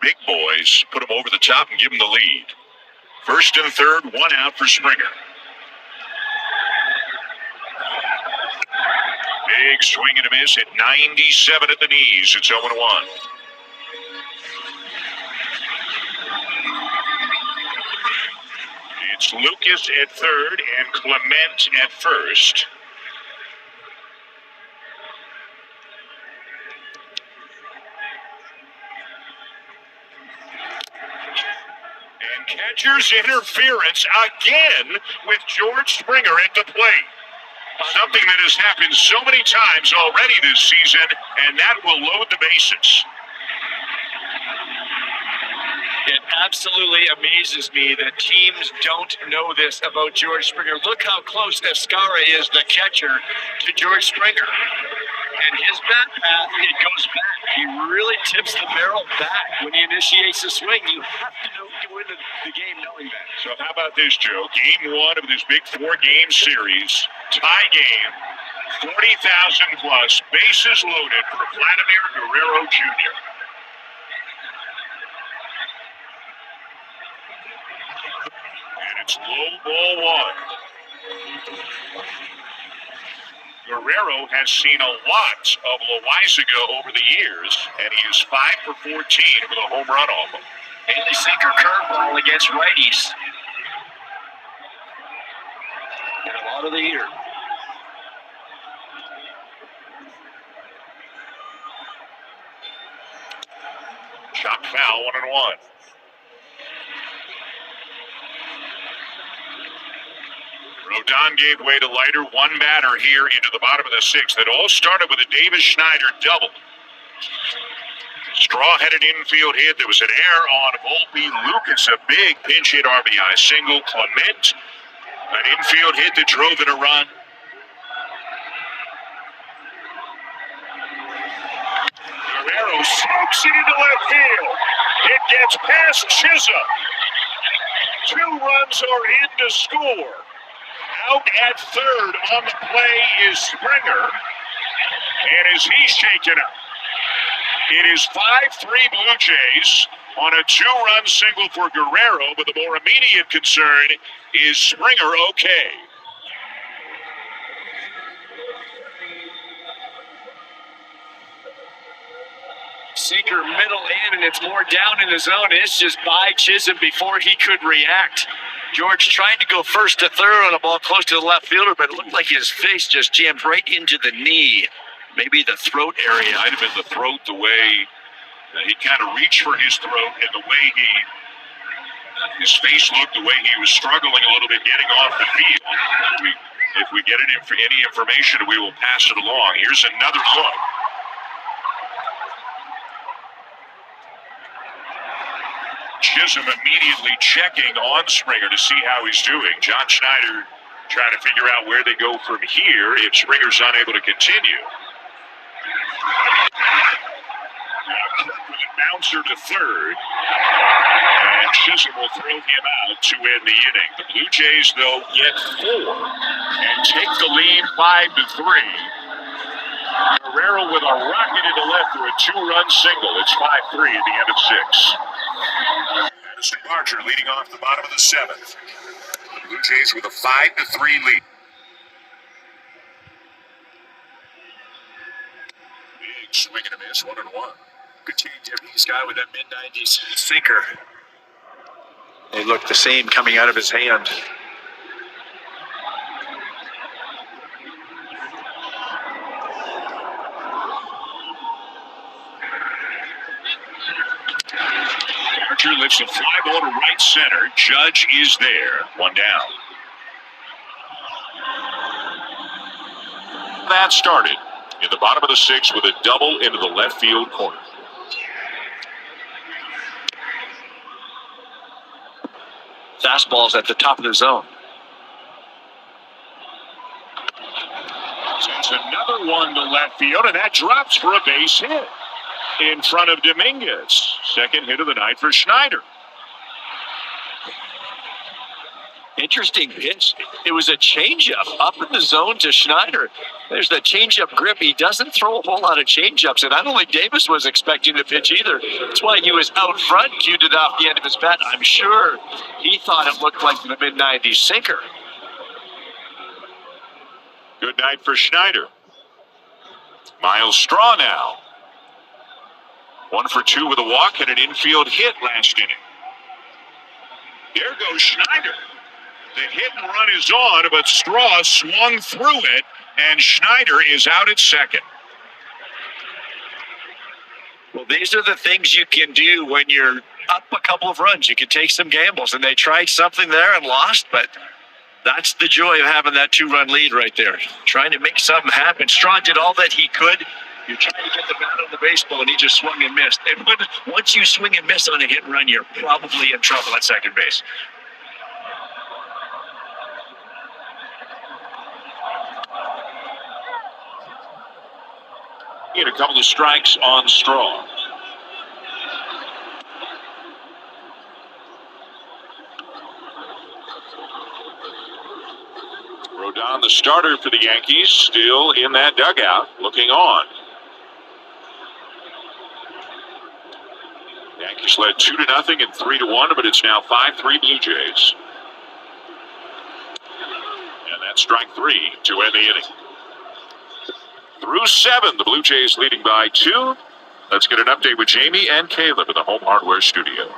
big boys, put them over the top and give them the lead. First and third, one out for Springer. Big swing and a miss at 97 at the knees. It's 0-1. It's Lucas at third and Clement at first. And catcher's interference again with George Springer at the plate. Something that has happened so many times already this season, and that will load the bases. It absolutely amazes me that teams don't know this about George Springer. Look how close Escara is, the catcher, to George Springer. And his bat path, it goes back. He really tips the barrel back when he initiates the swing. You have to go into the game knowing that. So how about this, Joe? Game one of this big four-game series, tie game, 40,000 plus, bases loaded for Vladimir Guerrero Jr. And it's low ball one. Guerrero has seen a lot of Loaisiga over the years, and he is 5 for 14 with a home run off him. Mainly sinker curveball against righties. And a lot of the year. Shot foul, 1-1. Rodon gave way to Leiter, one batter here into the bottom of the sixth. That all started with a Davis Schneider double. Straw-headed infield hit. There was an error on Volpe. Lucas, a big pinch hit RBI single. Clement, an infield hit that drove in a run. Guerrero smokes it into left field. It gets past Chisholm. 2 runs are in to score. Out at third on the play is Springer. And is he shaken up? It is 5-3 Blue Jays on a 2-run single for Guerrero, but the more immediate concern is Springer okay? Sinker middle in, and it's more down in the zone. It's just by Chisholm before he could react. George trying to go first to third on a ball close to the left fielder, but it looked like his face just jammed right into the knee. Maybe the throat area. Might have been the throat, the way he kind of reached for his throat, and the way his face looked, the way he was struggling a little bit getting off the field. If we get any information, we will pass it along. Here's another look. Chisholm immediately checking on Springer to see how he's doing. John Schneider trying to figure out where they go from here if Springer's unable to continue. Now with a bouncer to third. And Chisholm will throw him out to end the inning. The Blue Jays, though, get 4 and take the lead 5-3. Guerrero with a rocket into left for a 2-run single. It's 5-3 at the end of 6. Madison Barger leading off the bottom of the 7th. The Blue Jays with a 5-3 lead. Big swing and a miss, 1-1. Good team, Japanese guy with that mid-90s sinker. They look the same coming out of his hand. Archer lifts a fly ball to right center. Judge is there. 1 down. That started in the bottom of the 6th with a double into the left field corner. Fastball's at the top of the zone. Sends another one to left field, and that drops for a base hit in front of Dominguez. Second hit of the night for Schneider. Interesting pitch. It was a changeup up in the zone to Schneider. There's the changeup grip. He doesn't throw a whole lot of changeups, and I don't think Davis was expecting the pitch either. That's why he was out front, cued it off the end of his bat. I'm sure he thought it looked like the mid-90s sinker. Good night for Schneider. Miles Straw now. 1 for 2 with a walk and an infield hit last inning. There goes Schneider. The hit and run is on, but Straw swung through it, and Schneider is out at second. Well, these are the things you can do when you're up a couple of runs. You can take some gambles, and they tried something there and lost, but that's the joy of having that 2-run lead right there. Trying to make something happen. Straw did all that he could. You're trying to get the bat on the baseball, and he just swung and missed. And once you swing and miss on a hit and run, you're probably in trouble at second base. He had a couple of strikes on Straw. Rodon, the starter for the Yankees, still in that dugout, looking on. Yankees led 2-0 and 3-1, but it's now 5-3 Blue Jays. And that's strike 3 to end the inning. Through 7, the Blue Jays leading by 2. Let's get an update with Jamie and Caleb in the Home Hardware Studio.